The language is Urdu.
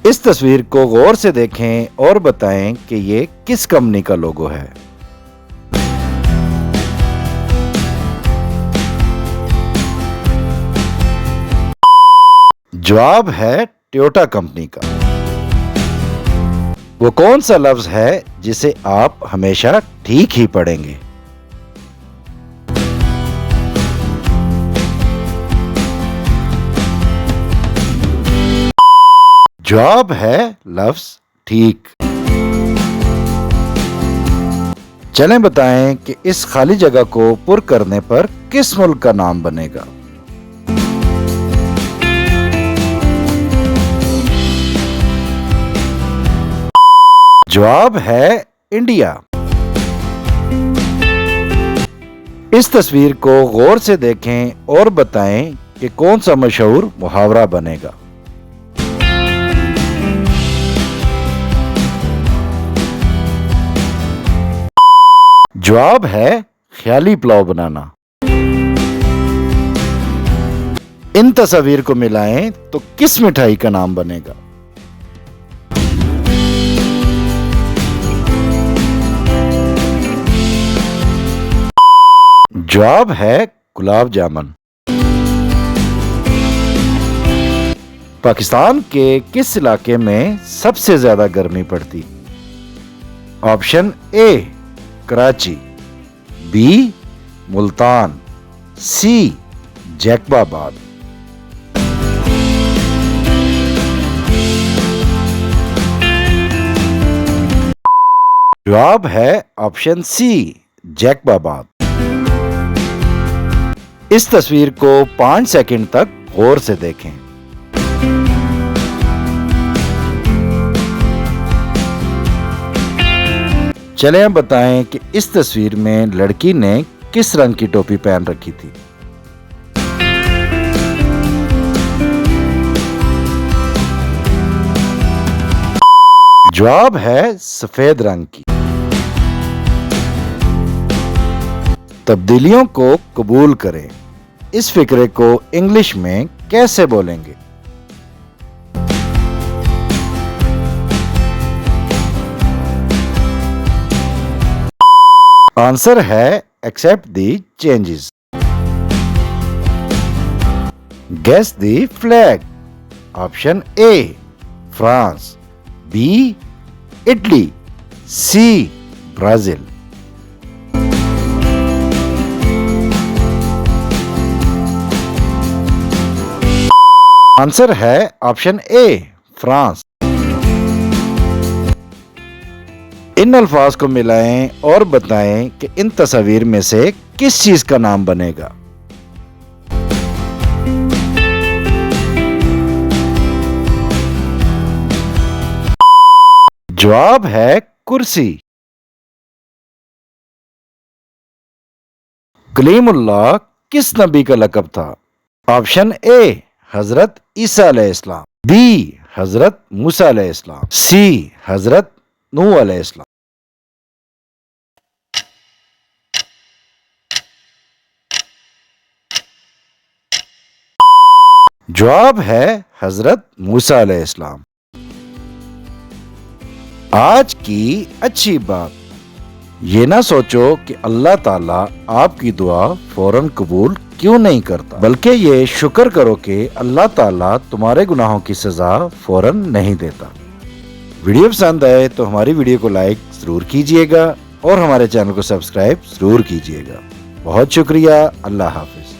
اس تصویر کو غور سے دیکھیں اور بتائیں کہ یہ کس کمپنی کا لوگو ہے۔ جواب ہے ٹویوٹا کمپنی کا۔ وہ کون سا لفظ ہے جسے آپ ہمیشہ ٹھیک ہی پڑھیں گے؟ جواب ہے لفظ ٹھیک۔ چلیں بتائیں کہ اس خالی جگہ کو پر کرنے پر کس ملک کا نام بنے گا؟ جواب ہے انڈیا۔ اس تصویر کو غور سے دیکھیں اور بتائیں کہ کون سا مشہور محاورہ بنے گا؟ جواب ہے خیالی پلاؤ بنانا۔ ان تصاویر کو ملائیں تو کس مٹھائی کا نام بنے گا؟ جواب ہے گلاب جامن۔ پاکستان کے کس علاقے میں سب سے زیادہ گرمی پڑتی؟ Option A Karachi, B Multan, C Jacobabad. جواب ہے آپشن سی جیکب آباد۔ اس تصویر کو 5 سیکنڈ تک غور سے دیکھیں۔ چلیں بتائیں کہ اس تصویر میں لڑکی نے کس رنگ کی ٹوپی پہن رکھی تھی؟ جواب ہے سفید رنگ کی۔ تبدیلیوں کو قبول کریں۔ اس فقرے کو انگلش میں کیسے بولیں گے؟ آنسر ہے accept the changes. Guess the flag. Option A France, B Italy, C Brazil. Answer ہے آپشن اے فرانس۔ ان الفاظ کو ملائیں اور بتائیں کہ ان تصاویر میں سے کس چیز کا نام بنے گا؟ جواب ہے کرسی۔ کلیم اللہ کس نبی کا لقب تھا؟ آپشن اے حضرت عیسیٰ علیہ السلام، بی حضرت موسیٰ علیہ السلام، سی حضرت نوح علیہ السلام۔ جواب ہے حضرت موسیٰ علیہ السلام۔ آج کی اچھی بات، یہ نہ سوچو کہ اللہ تعالیٰ آپ کی دعا فوراً قبول کیوں نہیں کرتا، بلکہ یہ شکر کرو کہ اللہ تعالیٰ تمہارے گناہوں کی سزا فوراً نہیں دیتا۔ ویڈیو پسند آئے تو ہماری ویڈیو کو لائک ضرور کیجئے گا اور ہمارے چینل کو سبسکرائب ضرور کیجئے گا۔ بہت شکریہ۔ اللہ حافظ۔